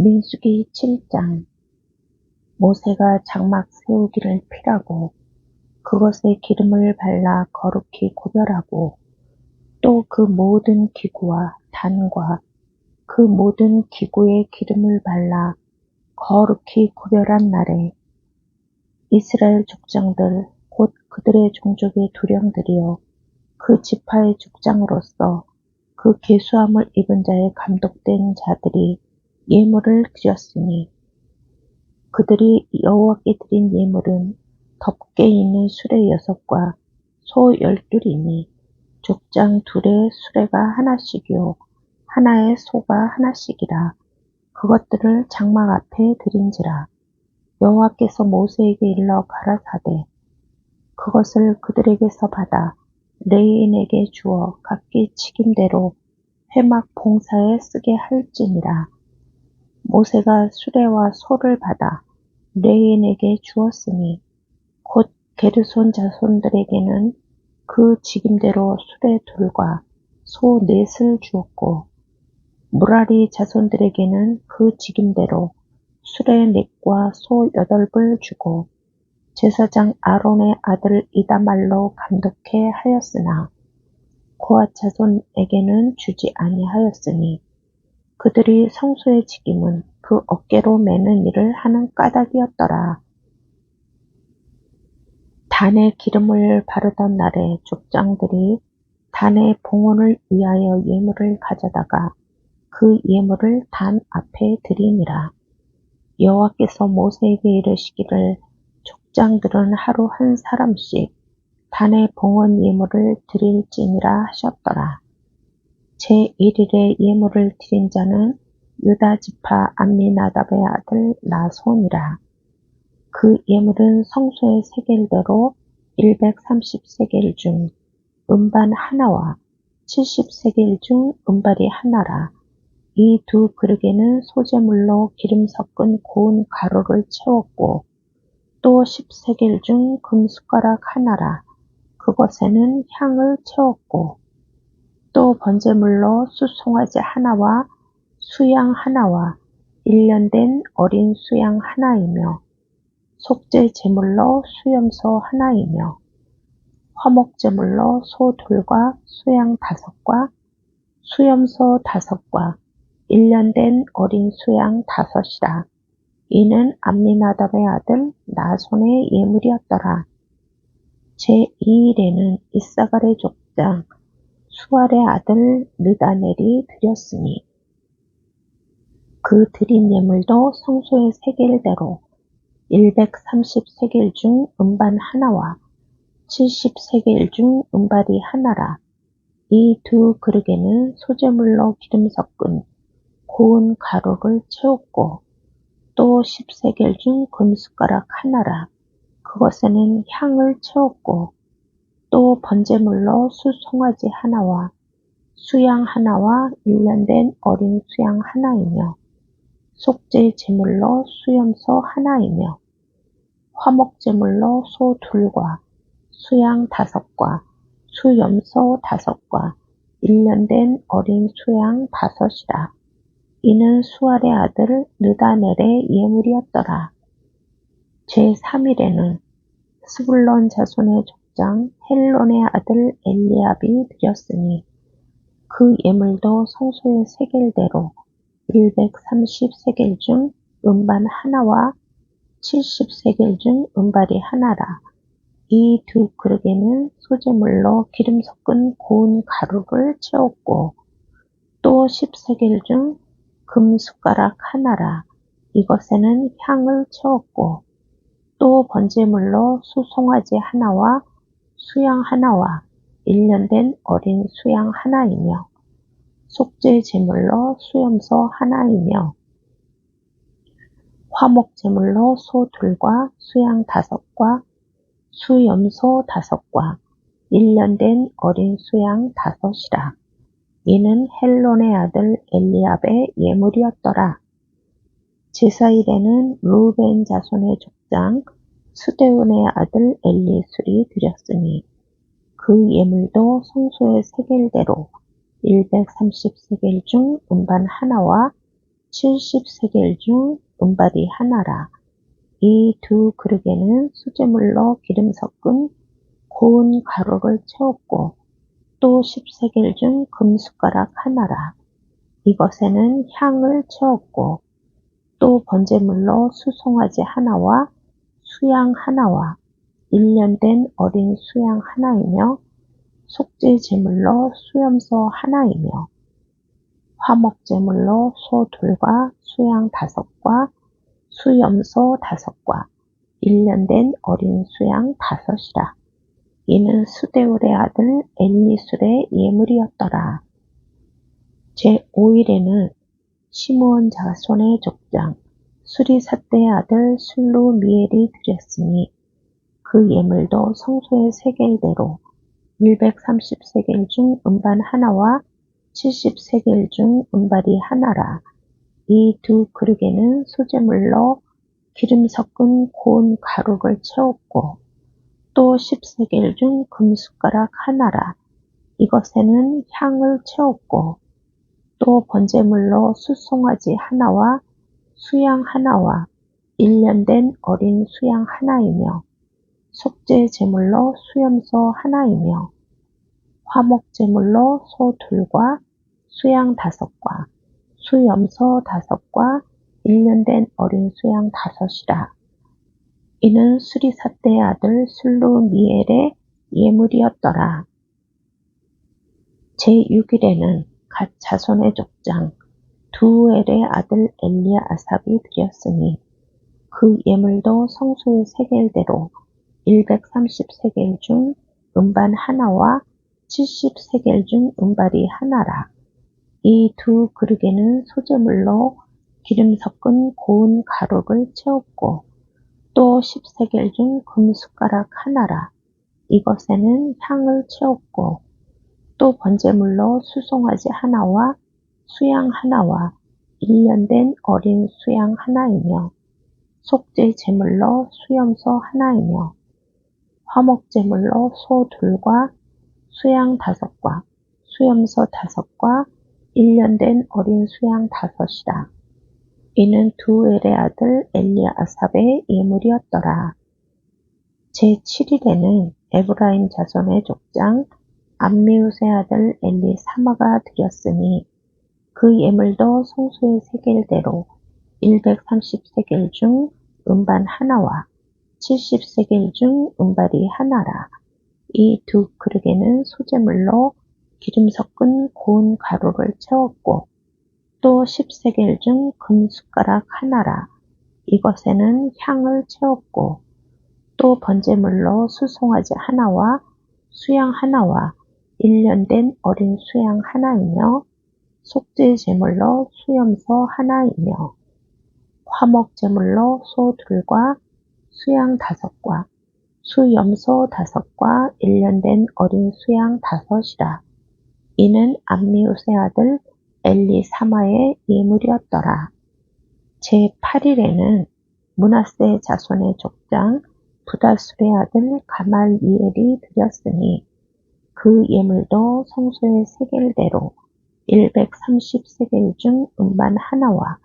민수기 7장. 모세가 장막 세우기를 피라고 그것에 기름을 발라 거룩히 구별하고 또 그 모든 기구와 단과 그 모든 기구에 기름을 발라 거룩히 구별한 날에 이스라엘 족장들 곧 그들의 종족의 두령들이요 그 지파의 족장으로서 그 계수함을 입은 자의 감독된 자들이 예물을 드렸으니 그들이 여호와께 드린 예물은 덮개 있는 수레 6과 소 12이니 족장 둘에 수레가 하나씩이요 하나에 소가 하나씩이라. 그것들을 장막 앞에 드린지라. 여호와께서 모세에게 일러 가라사대 그것을 그들에게서 받아 레위인에게 주어 각기 직임대로 회막 봉사에 쓰게 할지니라. 모세가 수레와 소를 받아 레위인에게 주었으니 곧 게르손 자손들에게는 그 직임대로 수레 둘과 소 4을 주었고 무라리 자손들에게는 그 직임대로 수레 4과 소 8을 주고 제사장 아론의 아들 이다말로 감독해 하였으나 고앗 자손에게는 주지 아니하였으니 그들이 성소의 직임은 그 어깨로 매는 일을 하는 까닭이었더라. 단에 기름을 바르던 날에 족장들이 단의 봉헌을 위하여 예물을 가져다가 그 예물을 단 앞에 드리니라. 여호와께서 모세에게 이르시기를 족장들은 하루 한 사람씩 단의 봉헌 예물을 드릴지니라 하셨더라. 제1일에 예물을 드린 자는 유다 지파 암미나답의 아들 나손이라. 그 예물은 성소의 세겔대로 130세겔 중 음반 하나와 70세겔 중 음발이 하나라. 이 두 그릇에는 소재물로 기름 섞은 고운 가루를 채웠고 또 10세겔 중 금숟가락 하나라. 그것에는 향을 채웠고 또 번제물로 숫송아지 하나와 수양 하나와 1년 된 어린 수양 하나이며 속죄 제물로 수염소 하나이며 화목 제물로 소 2과 수양 5과 수염소 5과 1년 된 어린 수양 5이라. 이는 암미나답의 아들 나손의 예물이었더라. 제2일에는 이사갈의 족장 수알의 아들 느다넬이 드렸으니 그 드린 예물도 성소의 세겔대로 130세겔 중 음반 하나와 70세겔 중 음발이 하나라. 이 두 그릇에는 소재물로 기름 섞은 고운 가루를 채웠고 또 10세겔 중 금숟가락 하나라. 그것에는 향을 채웠고 또 번제물로 숫송아지 하나와 수양 하나와 1년 된 어린 수양 하나이며 속죄 제물로 수염소 하나이며 화목 제물로 소 2과 수양 5과 수염소 5과 1년 된 어린 수양 5이라. 이는 수알의 아들 느다넬의 예물이었더라. 제3일에는 스불론 자손의 족장 헬론의 아들 엘리압이 드렸으니 그 예물도 성소의 세겔대로 130세겔 중 음반 하나와 70세겔 중 음발이 하나라. 이 두 그릇에는 소재물로 기름 섞은 고운 가루를 채웠고 또 10세겔 중 금숟가락 하나라. 이것에는 향을 채웠고 또 번제물로 수송아지 하나와 수양 하나와 1년 된 어린 수양 하나이며 속죄 제물로 수염소 하나이며 화목 제물로 소 2과 수양 5과 수염소 5과 1년 된 어린 수양 5이라. 이는 헬론의 아들 엘리압의 예물이었더라. 제사일에는 루벤 자손의 족장 스데운의 아들 엘리술이 드렸으니 그 예물도 성소의 세겔대로 130세겔 중 음반 하나와 70세겔 중 은발이 하나라. 이 두 그릇에는 수제물로 기름 섞은 고운 가루를 채웠고 또 10세겔 중 금숟가락 하나라. 이것에는 향을 채웠고 또 번제물로 수송아지 하나와 수양 하나와 1년 된 어린 수양 하나이며 속죄 제물로 수염소 하나이며 화목 제물로 소 둘과 수양 5과 수염소 5과 1년 된 어린 수양 5이라. 이는 수데울의 아들 엘리술의 예물이었더라. 제5일에는 시므온 자손의 족장 수리삿대의 아들 슬루미엘이 드렸으니 그 예물도 성소의 세겔대로 130세겔 중 은반 하나와 70세겔 중 은발이 하나라. 이 두 그릇에는 소제물로 기름 섞은 고운 가루를 채웠고 또 10세겔 중 금숟가락 하나라. 이것에는 향을 채웠고 또 번제물로 수송아지 하나와 수양 하나와 1년 된 어린 수양 하나이며 속죄 제물로 수염소 하나이며 화목 제물로 소 둘과 수양 5과 수염소 5과 1년 된 어린 수양 5이라. 이는 수리삿대의 아들 슬루미엘의 예물이었더라. 제6일에는 갓 자손의 족장 두엘의 아들 엘리아삽이 드렸으니 그 예물도 성소의 세겔대로 130세겔 중 은반 하나와 70세겔 중 은발이 하나라. 이 두 그릇에는 소제물로 기름 섞은 고운 가루를 채웠고 또 10세겔 중 금숟가락 하나라. 이것에는 향을 채웠고 또 번제물로 수송아지 하나와 수양 하나와 1년 된 어린 수양 하나이며 속죄 제물로 수염소 하나이며 화목 제물로 소 둘과 수양 5과 수염소 5과 1년 된 어린 수양 5이라. 이는 두엘의 아들 엘리아삽의 예물이었더라. 제7일에는 에브라임 자손의 족장 암미우스의 아들 엘리사마가 드렸으니 그 예물도 성소의 세겔대로 130세겔 중 은반 하나와 70세겔 중 은발이 하나라. 이 두 그릇에는 소제물로 기름 섞은 고운 가루를 채웠고 또 10세겔 중 금숟가락 하나라. 이것에는 향을 채웠고 또 번제물로 수송아지 하나와 수양 하나와 1년 된 어린 수양 하나이며 속죄 제물로 수염소 하나이며 화목 제물로 소 둘과 수양 5과 수염소 5과 1년 된 어린 수양 5이라. 이는 암미우스의 아들 엘리사마의 예물이었더라. 제8일에는 므낫세 자손의 족장 부다술의 아들 가말리엘이 드렸으니 그 예물도 성소의 세겔대로 130세겔 중 은반 하나와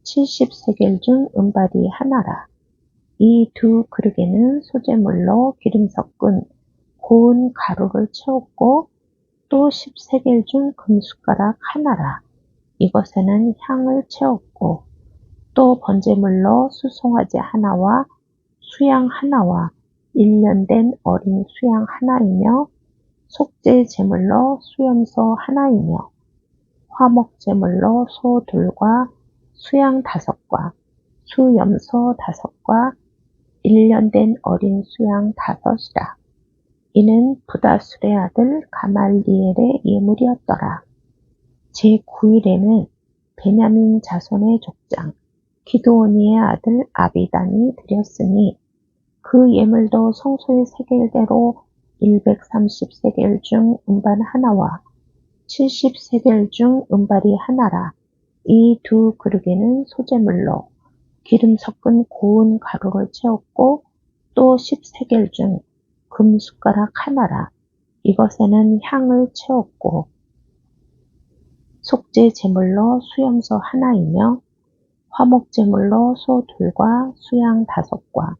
70세겔 중 은발이 하나라. 이 두 그릇에는 소제물로 기름 섞은 고운 가루를 채웠고 또 10세겔 중 금숟가락 하나라. 이것에는 향을 채웠고 또 번제물로 수송아지 하나와 수양 하나와 1년 된 어린 수양 하나이며 속죄 제물로 수염소 하나이며 화목 제물로 소 둘과 수양 5과 수염소 5과 1년 된 어린 수양 5이라. 이는 부다술의 아들 가말리엘의 예물이었더라. 제9일에는 베냐민 자손의 족장 기드오니의 아들 아비단이 드렸으니 그 예물도 성소의 세겔대로 130세겔 중 은반 하나와 70세겔 중 은발이 하나라. 이 두 그릇에는 소제물로 기름 섞은 고운 가루를 채웠고 또 10세겔 중 금숟가락 하나라. 이것에는 향을 채웠고 속죄 제물로 수염소 하나이며 화목제물로 소 2과 수양 5과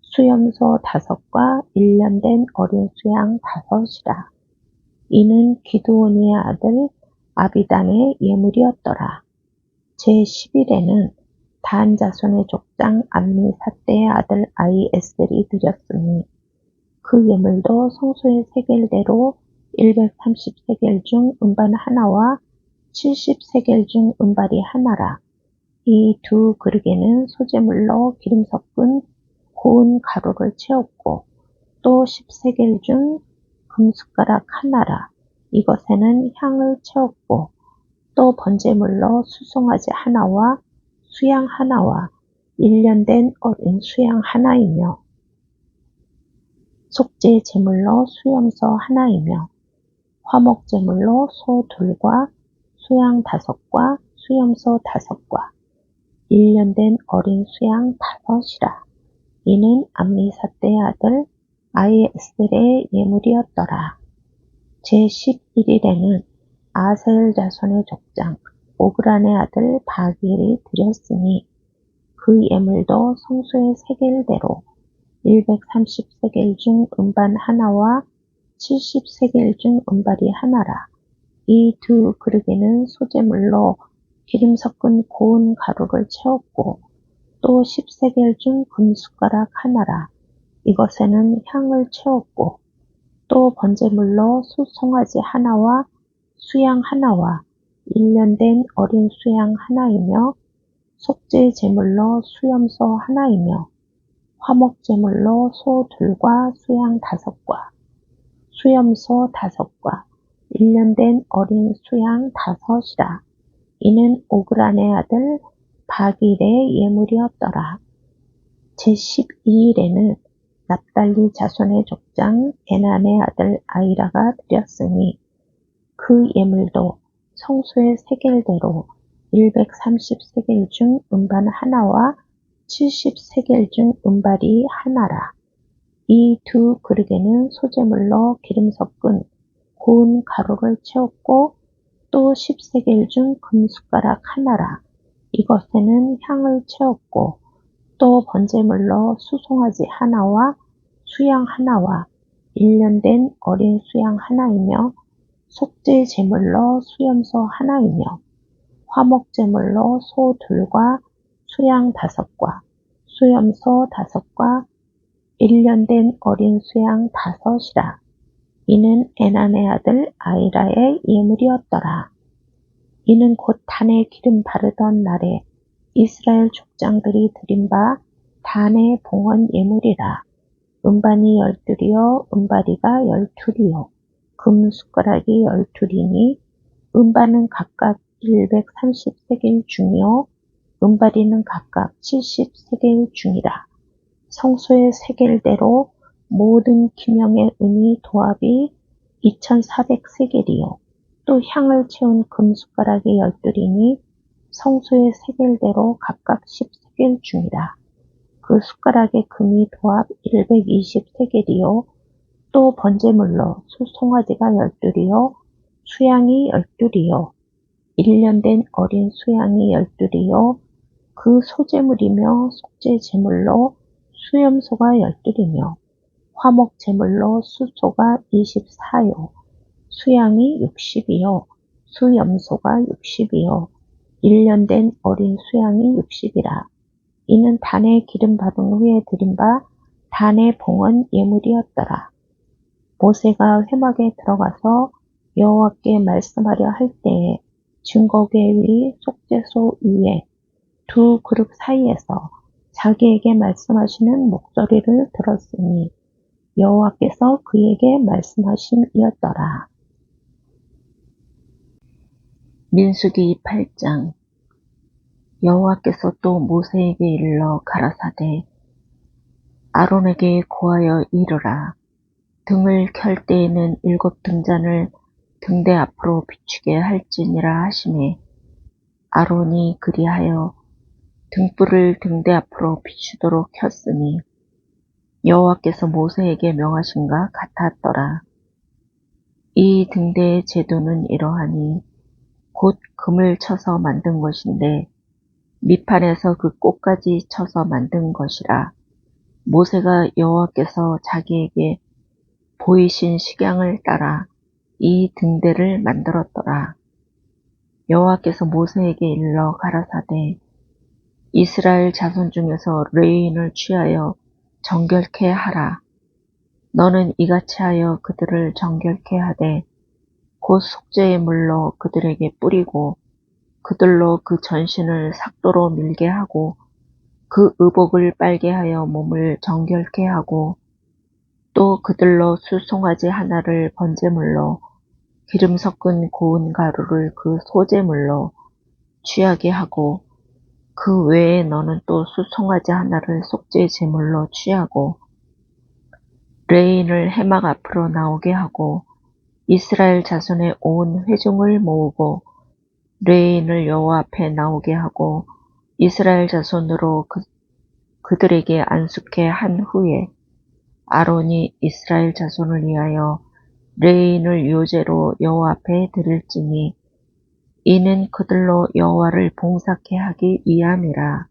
수염소 5과 1년 된 어린 수양 5이라. 이는 기드온의 아들 아비단의 예물이었더라. 제11에는 단 자손의 족장 암미사대의 아들 아히에셀이 드렸으니 그 예물도 성소의 세겔대로 130세겔 중 음반 하나와 70세겔 중 음발이 하나라. 이 2 그릇에는 소재물로 기름 섞은 고운 가루를 채웠고 또 10세겔 중 금숟가락 하나라. 이것에는 향을 채웠고 또 번제물로 수송아지 하나와 수양 하나와 1년 된 어린 수양 하나이며 속죄 제물로 수염소 하나이며 화목제물로 소 2과 수양 5과 수염소 5과 1년 된 어린 수양 5이라. 이는 암미사대의 아들 아히에셀의 예물이었더라. 제11일에는 아셀 자손의 족장 오그란의 아들 바길이 드렸으니 그 예물도 성소의 세겔대로 130세겔 중 음반 하나와 70세겔 중 음발이 하나라. 이 2 그릇에는 소재물로 기름 섞은 고운 가루를 채웠고 또 10세겔 중 금숟가락 하나라. 이것에는 향을 채웠고 또 번제물로 수송아지 하나와 수양 하나와 1년 된 어린 수양 하나이며 속죄 제물로 수염소 하나이며 화목제물로 소 2과 수양 5과 수염소 5과 1년 된 어린 수양 5이라. 이는 오그란의 아들 바길의 예물이었더라. 제12일에는 납달리 자손의 족장 에난의 아들 아이라가 드렸으니 그 예물도 성소의 세겔대로 130세겔 중 음반 하나와 70세겔 중 음발이 하나라. 이 2 그릇에는 소재물로 기름 섞은 고운 가루를 채웠고 또 10세겔 중 금숟가락 하나라. 이것에는 향을 채웠고 또 번제물로 수송아지 하나와 수양 하나와 1년 된 어린 수양 하나이며 속죄 제물로 수염소 하나이며 화목제물로 소 2과 수양 5과 수염소 5과 1년 된 어린 수양 5이라. 이는 에난의 아들 아이라의 예물이었더라. 이는 곧 단에 기름 바르던 날에 이스라엘 족장들이 드린 바 단의 봉헌 예물이라. 음반이 12이요 음바리가 12이요 금숟가락이 12이니 음반은 각각 130세겔 중이요 음바리는 각각 70세겔 중이라. 성소의 세겔대로 모든 기명의 은이 도합이 2400세겔이요 또 향을 채운 금숟가락이 12이니 성소의 세겔대로 각각 10세겔 중이라. 그 숟가락의 금이 도합 120세겔이요 또 번제물로 수송아지가 12이요 수양이 12이요 1년 된 어린 수양이 12이요 그 소제물이며 속죄 제물로 수염소가 12이며 화목 제물로 수소가 24요 수양이 60이요 수염소가 60이요 1년 된 어린 수양이 60이라. 이는 단에 기름 바른 후에 드린 바 단의 봉헌 예물이었더라. 모세가 회막에 들어가서 여호와께 말씀하려 할 때에 증거궤 위 속죄소 위에 2 그릇 사이에서 자기에게 말씀하시는 목소리를 들었으니 여호와께서 그에게 말씀하심이었더라. 민수기 8장. 여호와께서 또 모세에게 일러 가라사대 아론에게 고하여 이르라. 등을 켤 때에는 7 등잔을 등대 앞으로 비추게 할지니라 하시매 아론이 그리하여 등불을 등대 앞으로 비추도록 켰으니 여호와께서 모세에게 명하신가 같았더라. 이 등대의 제도는 이러하니 곧 금을 쳐서 만든 것인데 밑판에서 그 꽃까지 쳐서 만든 것이라. 모세가 여호와께서 자기에게 보이신 식양을 따라 이 등대를 만들었더라. 여호와께서 모세에게 일러 가라사대 이스라엘 자손 중에서 레위인을 취하여 정결케 하라. 너는 이같이 하여 그들을 정결케 하되 곧 속죄의 물로 그들에게 뿌리고 그들로 그 전신을 삭도로 밀게 하고 그 의복을 빨게 하여 몸을 정결케 하고 또 그들로 수송아지 하나를 번제물로 기름 섞은 고운 가루를 그 소제물로 취하게 하고 그 외에 너는 또 수송아지 하나를 속죄 제물로 취하고 레인을 해막 앞으로 나오게 하고 이스라엘 자손의 온 회중을 모으고 레인을 여호와 앞에 나오게 하고 이스라엘 자손으로 그들에게 안수케 한 후에 아론이 이스라엘 자손을 위하여 레인을 요제로 여호와 앞에 드릴지니 이는 그들로 여호와를 봉사케 하기 위함이라.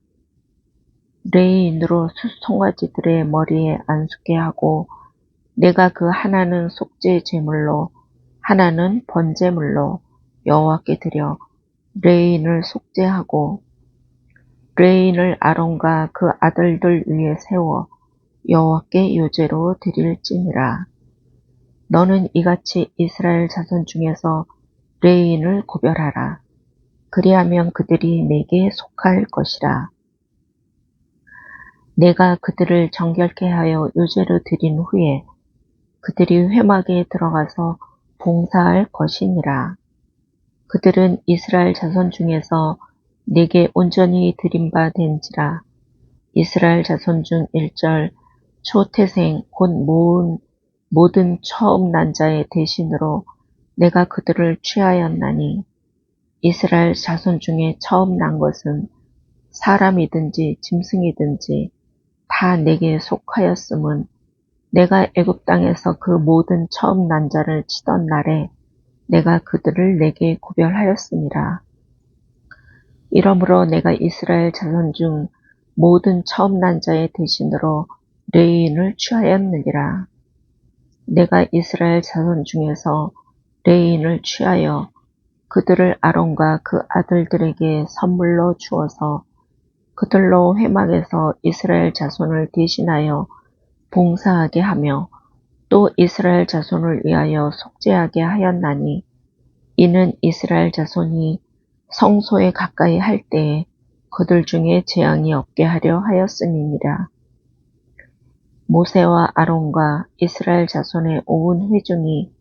레인으로 수송아지들의 머리에 안수케 하고 내가 그 하나는 속죄 제물로 하나는 번제물로 여호와께 드려 레인을 속죄하고 레인을 아론과 그 아들들 위에 세워 여호와께 요제로 드릴지니라. 너는 이같이 이스라엘 자손 중에서 레인을 구별하라. 그리하면 그들이 내게 속할 것이라. 내가 그들을 정결케 하여 요제로 드린 후에 그들이 회막에 들어가서 봉사할 것이니라. 그들은 이스라엘 자손 중에서 내게 온전히 드린 바 된지라. 이스라엘 자손 중 일절 초태생 곧 모든 처음 난 자의 대신으로 내가 그들을 취하였나니 이스라엘 자손 중에 처음 난 것은 사람이든지 짐승이든지 다 내게 속하였음은 내가 애굽 땅에서 그 모든 처음 난 자를 치던 날에 내가 그들을 내게 구별하였음이라. 이러므로 내가 이스라엘 자손 중 모든 처음 난 자의 대신으로 레위인을 취하였느니라. 내가 이스라엘 자손 중에서 레위인을 취하여 그들을 아론과 그 아들들에게 선물로 주어서 그들로 회막에서 이스라엘 자손을 대신하여 봉사하게 하며 또 이스라엘 자손을 위하여 속죄하게 하였나니 이는 이스라엘 자손이 성소에 가까이 할 때에 그들 중에 재앙이 없게 하려 하였음이니라. 모세와 아론과 이스라엘 자손의 온 회중이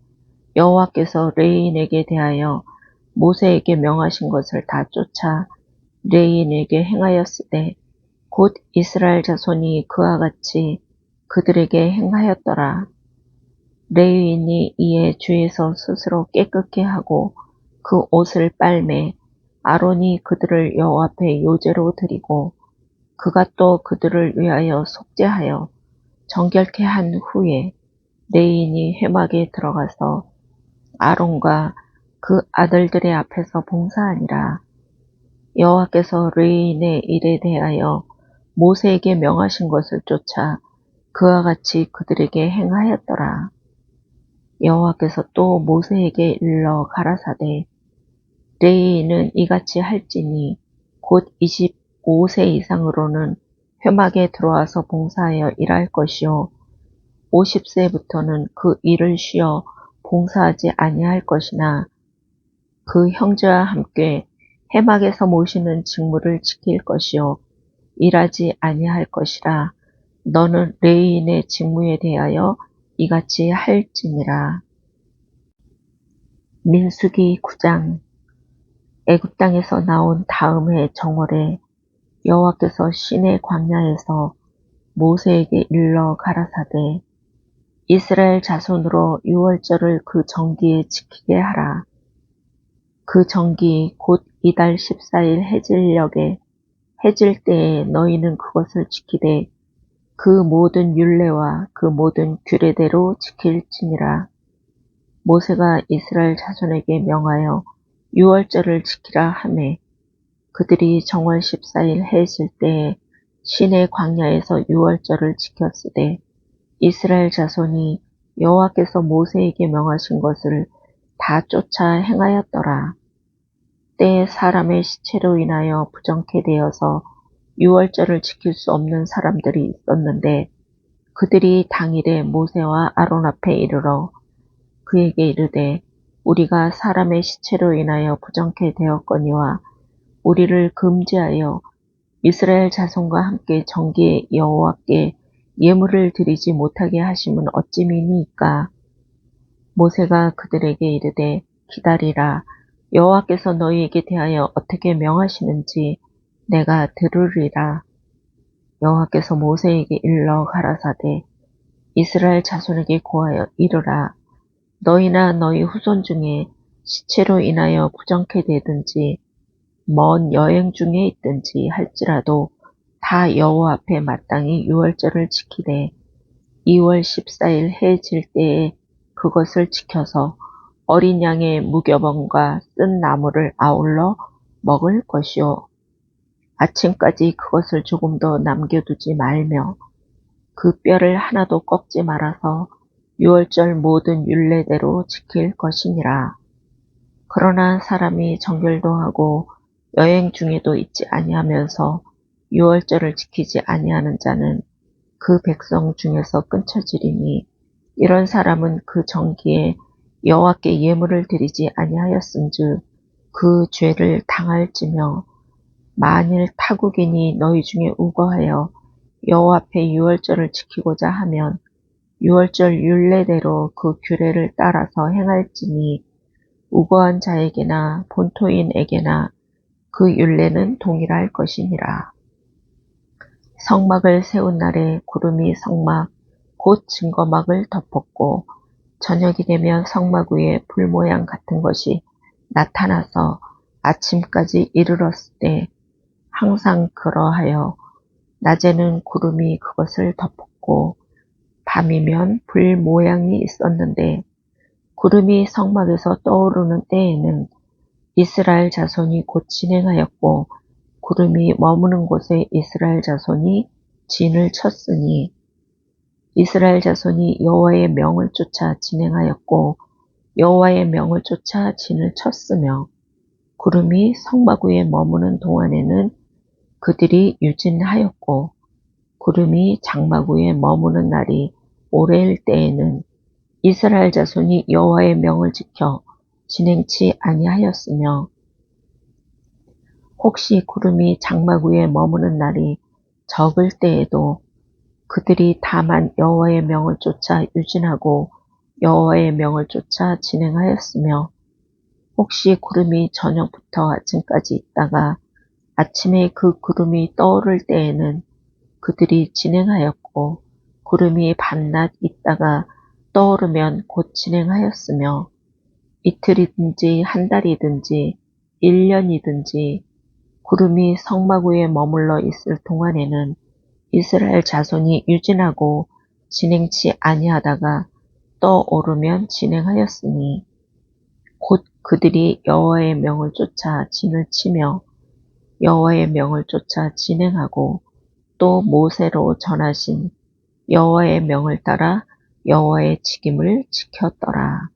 여호와께서 레위인에게 대하여 모세에게 명하신 것을 다 쫓아 레위인에게 행하였으되 곧 이스라엘 자손이 그와 같이 그들에게 행하였더라. 레위인이 이에 주에서 스스로 깨끗게 하고 그 옷을 빨매 아론이 그들을 여호와 앞에 요제로 드리고 그가 또 그들을 위하여 속죄하여 정결케 한 후에 레위인이 회막에 들어가서 아론과 그 아들들의 앞에서 봉사하니라. 여호와께서 레위인의 일에 대하여 모세에게 명하신 것을 쫓아 그와 같이 그들에게 행하였더라. 여호와께서 또 모세에게 일러 가라사대 레위인은 이같이 할지니 곧 25세 이상으로는 회막에 들어와서 봉사하여 일할 것이요 50세부터는 그 일을 쉬어 봉사하지 아니할 것이나 그 형제와 함께 회막에서 모시는 직무를 지킬 것이요 일하지 아니할 것이라. 너는 레위인의 직무에 대하여 이같이 할지니라. 민수기 9장. 애굽 땅에서 나온 다음 해 정월에 여호와께서 시내 광야에서 모세에게 일러 가라사대 이스라엘 자손으로 유월절을 그 정기에 지키게 하라. 그 정기 곧 이달 14일 해질녘에 해질 때에 너희는 그것을 지키되 그 모든 율례와 그 모든 규례대로 지킬지니라. 모세가 이스라엘 자손에게 명하여 유월절을 지키라 하매 그들이 정월 14일 해질 때에 시내 광야에서 유월절을 지켰으되 이스라엘 자손이 여호와께서 모세에게 명하신 것을 다 쫓아 행하였더라. 때에 사람의 시체로 인하여 부정케 되어서 유월절을 지킬 수 없는 사람들이 있었는데 그들이 당일에 모세와 아론 앞에 이르러 그에게 이르되 우리가 사람의 시체로 인하여 부정케 되었거니와 우리를 금지하여 이스라엘 자손과 함께 정기에 여호와께 예물을 드리지 못하게 하심은 어찌미니이까. 모세가 그들에게 이르되 기다리라. 여호와께서 너희에게 대하여 어떻게 명하시는지 내가 들으리라. 여호와께서 모세에게 일러 가라사대 이스라엘 자손에게 고하여 이르라. 너희나 너희 후손 중에 시체로 인하여 부정케 되든지 먼 여행 중에 있든지 할지라도 다 여호와 앞에 마땅히 유월절을 지키되 2월 14일 해 질 때에 그것을 지켜서 어린 양의 무교병과 쓴 나물을 아울러 먹을 것이요. 아침까지 그것을 조금도 남겨두지 말며 그 뼈를 하나도 꺾지 말아서 유월절 모든 율례대로 지킬 것이니라. 그러나 사람이 정결도 하고 여행 중에도 있지 아니하면서 유월절을 지키지 아니하는 자는 그 백성 중에서 끊쳐지리니 이런 사람은 그 정기에 여호와께 예물을 드리지 아니하였음즉 그 죄를 당할지며 만일 타국인이 너희 중에 우거하여 여호와 앞에 유월절을 지키고자 하면 유월절 율례대로 그 규례를 따라서 행할지니 우거한 자에게나 본토인에게나 그 율례는 동일할 것이니라. 성막을 세운 날에 구름이 성막 곧 증거막을 덮었고 저녁이 되면 성막 위에 불 모양 같은 것이 나타나서 아침까지 이르렀을 때 항상 그러하여 낮에는 구름이 그것을 덮었고 밤이면 불 모양이 있었는데 구름이 성막에서 떠오르는 때에는 이스라엘 자손이 곧 진행하였고 구름이 머무는 곳에 이스라엘 자손이 진을 쳤으니 이스라엘 자손이 여호와의 명을 쫓아 진행하였고 여호와의 명을 쫓아 진을 쳤으며 구름이 성막 위에 머무는 동안에는 그들이 유진하였고 구름이 장막 위에 머무는 날이 오래일 때에는 이스라엘 자손이 여호와의 명을 지켜 진행치 아니하였으며 혹시 구름이 장막 위에 머무는 날이 적을 때에도 그들이 다만 여호와의 명을 쫓아 유진하고 여호와의 명을 쫓아 진행하였으며 혹시 구름이 저녁부터 아침까지 있다가 아침에 그 구름이 떠오를 때에는 그들이 진행하였고 구름이 밤낮 있다가 떠오르면 곧 진행하였으며 이틀이든지 한 달이든지 1년이든지 구름이 성막 위에 머물러 있을 동안에는 이스라엘 자손이 유진하고 진행치 아니하다가 떠오르면 진행하였으니 곧 그들이 여호와의 명을 쫓아 진을 치며 여호와의 명을 쫓아 진행하고 또 모세로 전하신 여호와의 명을 따라 여호와의 직임을 지켰더라.